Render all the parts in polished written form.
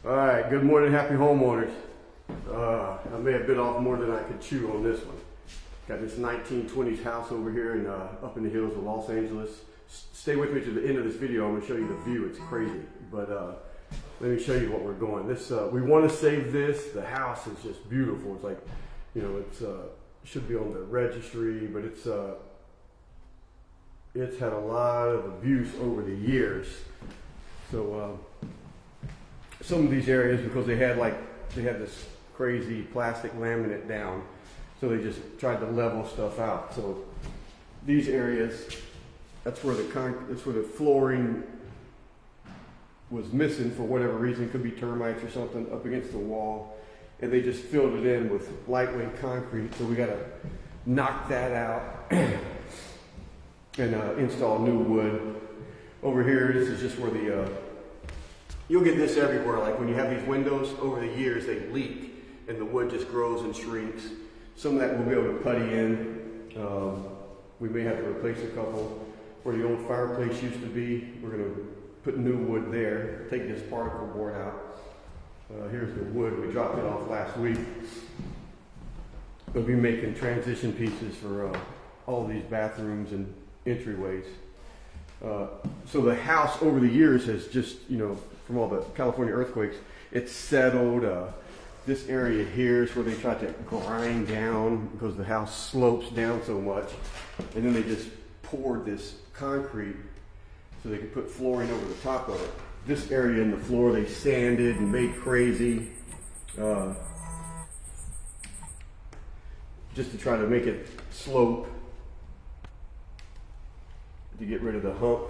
All right, good morning, happy homeowners. I may have bit off more than I could chew on this one. Got this 1920s house over here in, up in the hills of Los Angeles. Stay with me to the end of this video. I'm gonna show you the view. It's crazy, but let me show you what we're going. This we want to save this. The house is just beautiful. It's like, you know, it's should be on the registry, but it's had a lot of abuse over the years. So some of these areas, because they had this crazy plastic laminate down, so they just tried to level stuff out. So these areas, that's where the flooring was missing for whatever reason. It could be termites or something up against the wall, and they just filled it in with lightweight concrete. So we got to knock that out and install new wood. Over here, this is just where the you'll get this everywhere. Like when you have these windows, over the years they leak and the wood just grows and shrinks. Some of that we'll be able to putty in. We may have to replace a couple. Where the old fireplace used to be, we're going to put new wood there. Take this particle board out. Here's the wood. We dropped it off last week. We'll be making transition pieces for all these bathrooms and entryways. So the house over the years has just, you know, from all the California earthquakes, it's settled. This area here is where they tried to grind down because the house slopes down so much. And then they just poured this concrete so they could put flooring over the top of it. This area in the floor they sanded and made crazy just to try to make it slope, to get rid of the hump.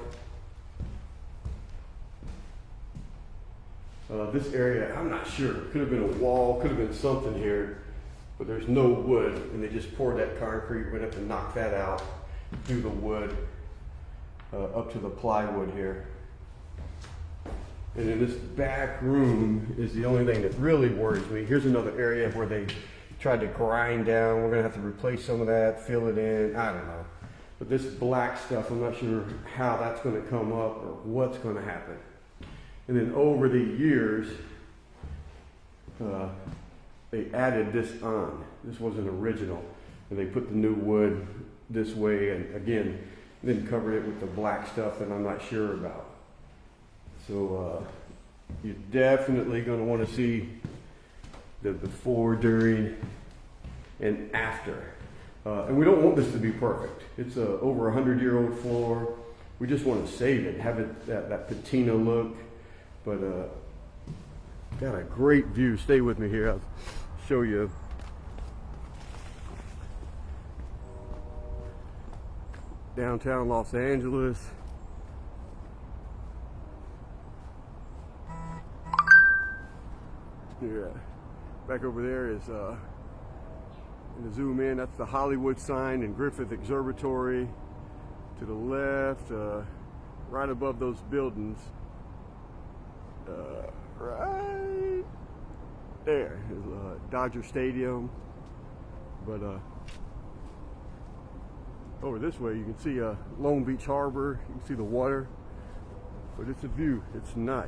This area, I'm not sure. Could have been a wall, could have been something here, but there's no wood, and they just poured that concrete. We're gonna have to knock that out, do the wood up to the plywood here. And then this back room is the only thing that really worries me. Here's another area where they tried to grind down. We're gonna have to replace some of that, fill it in, I don't know. But this black stuff, I'm not sure how that's gonna come up or what's gonna happen. And then over the years, they added this on. This wasn't original. And they put the new wood this way, and again, then covered it with the black stuff that I'm not sure about. So you're definitely going to want to see the before, during, and after. And we don't want this to be perfect. It's a over 100-year-old floor. We just want to save it, have it that patina look. But got a great view. Stay with me here. I'll show you. Downtown Los Angeles. Yeah, back over there is, and to zoom in, that's the Hollywood sign and Griffith Observatory. To the left, right above those buildings, right there is Dodger Stadium. But over this way you can see Long Beach Harbor. You can see the water, but it's a view. It's nice.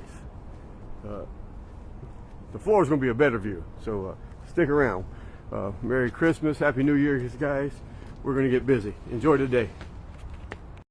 The floor is going to be a better view, so stick around. Merry Christmas, Happy New Year, guys. We're going to get busy. Enjoy the day.